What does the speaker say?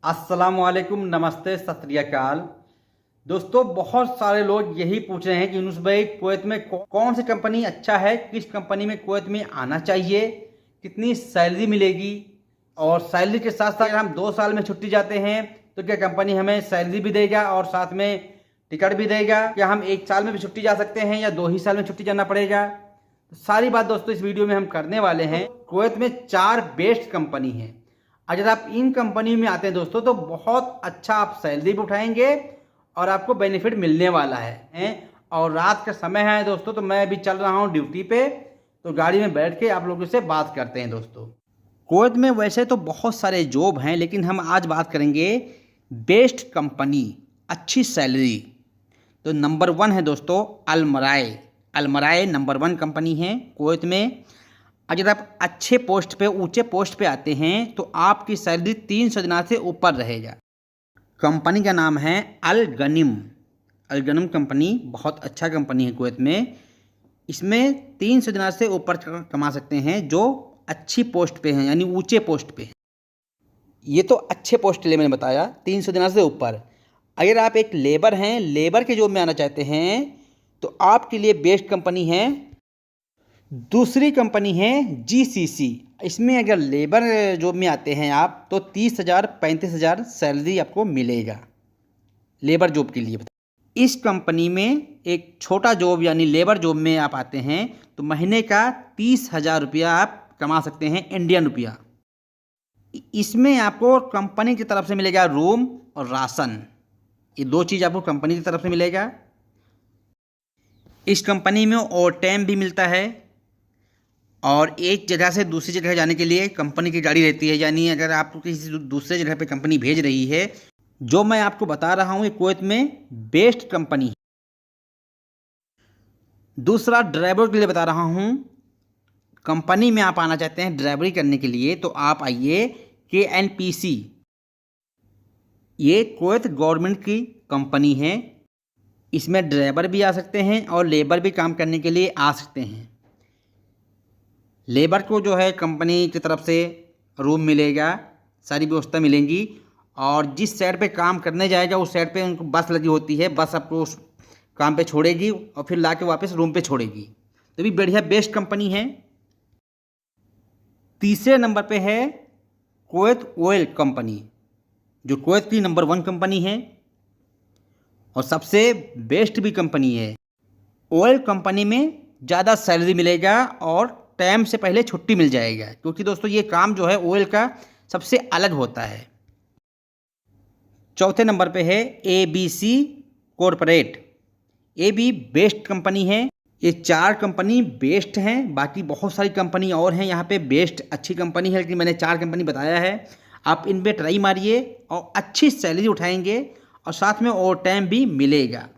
अस्सलामुअलैकुम, नमस्ते, सत श्री अकाल। दोस्तों, बहुत सारे लोग यही पूछ रहे हैं कि यूनुस भाई, कुवैत में कौन सी कंपनी अच्छा है, किस कंपनी में कुवैत में आना चाहिए, कितनी सैलरी मिलेगी, और सैलरी के साथ साथ अगर हम 2 साल में छुट्टी जाते हैं तो क्या कंपनी हमें सैलरी भी देगा और साथ में टिकट भी देगा, क्या हम 1 साल में भी छुट्टी जा सकते हैं या 2 ही साल में छुट्टी जाना पड़ेगा। तो सारी बात दोस्तों इस वीडियो में हम करने वाले हैं। कुवैत में 4 बेस्ट कंपनी हैं। अगर आप इन कंपनी में आते हैं दोस्तों तो बहुत अच्छा आप सैलरी भी उठाएंगे और आपको बेनिफिट मिलने वाला है। और रात का समय है दोस्तों, तो मैं अभी चल रहा हूँ ड्यूटी पे, तो गाड़ी में बैठ के आप लोगों से बात करते हैं। दोस्तों, कुवैत में वैसे तो बहुत सारे जॉब हैं, लेकिन हम आज बात करेंगे बेस्ट कंपनी, अच्छी सैलरी। तो नंबर 1 है दोस्तों अलमराय। अलमराय नंबर 1 कंपनी है कुवैत में। अगर आप अच्छे पोस्ट पे, ऊंचे पोस्ट पे आते हैं तो आपकी सैलरी 300 दिनार से ऊपर रहेगा। कंपनी का नाम है अल गनिम। अल गनिम कंपनी बहुत अच्छा कंपनी है कुवैत में। इसमें 300 दिनार से ऊपर कमा सकते हैं जो अच्छी पोस्ट पे हैं, यानी ऊंचे पोस्ट पे हैं। ये तो अच्छे पोस्ट के लिए मैंने बताया, 300 दिनार से ऊपर। अगर आप एक लेबर हैं, लेबर के जॉब में आना चाहते हैं तो आपके लिए बेस्ट कंपनी है। दूसरी कंपनी है जीसीसी। इसमें अगर लेबर जॉब में आते हैं आप तो 30,000 35,000 सैलरी आपको मिलेगा लेबर जॉब के लिए। इस कंपनी में एक छोटा जॉब यानी लेबर जॉब में आप आते हैं तो महीने का 30,000 रुपया आप कमा सकते हैं, इंडियन रुपया। इसमें आपको कंपनी की तरफ से मिलेगा रूम और राशन, ये 2 चीज़ आपको कंपनी की तरफ से मिलेगा। इस कंपनी में ओवर टाइम भी मिलता है और एक जगह से दूसरी जगह जाने के लिए कंपनी की गाड़ी रहती है। यानी अगर आपको किसी दूसरे जगह पे कंपनी भेज रही है, जो मैं आपको बता रहा हूँ, ये कुवैत में बेस्ट कंपनी है। दूसरा ड्राइवर के लिए बता रहा हूँ। कंपनी में आप आना चाहते हैं ड्राइवरी करने के लिए तो आप आइए KNPC। ये कुवैत गवर्नमेंट की कंपनी है। इसमें ड्राइवर भी आ सकते हैं और लेबर भी काम करने के लिए आ सकते हैं। लेबर को जो है कंपनी की तरफ से रूम मिलेगा, सारी व्यवस्था मिलेंगी, और जिस साइड पे काम करने जाएगा उस साइड पे उनको बस लगी होती है, बस आपको उस काम पे छोड़ेगी और फिर लाके वापस रूम पे छोड़ेगी। तो भी बढ़िया बेस्ट कंपनी है। तीसरे नंबर पे है कुवैत ऑयल कंपनी, जो कुवैत की नंबर 1 कंपनी है और सबसे बेस्ट भी कंपनी है। ऑयल कंपनी में ज़्यादा सैलरी मिलेगा और टाइम से पहले छुट्टी मिल जाएगा, क्योंकि दोस्तों ये काम जो है ऑयल का सबसे अलग होता है। चौथे नंबर पे है ABC कॉरपोरेट। ये भी बेस्ट कंपनी है। ये 4 कंपनी बेस्ट हैं, बाकी बहुत सारी कंपनी और हैं यहाँ पे बेस्ट अच्छी कंपनी है, लेकिन मैंने 4 कंपनी बताया है। आप इन पे ट्राई मारिए और अच्छी सैलरी उठाएंगे और साथ में ओवर टाइम भी मिलेगा।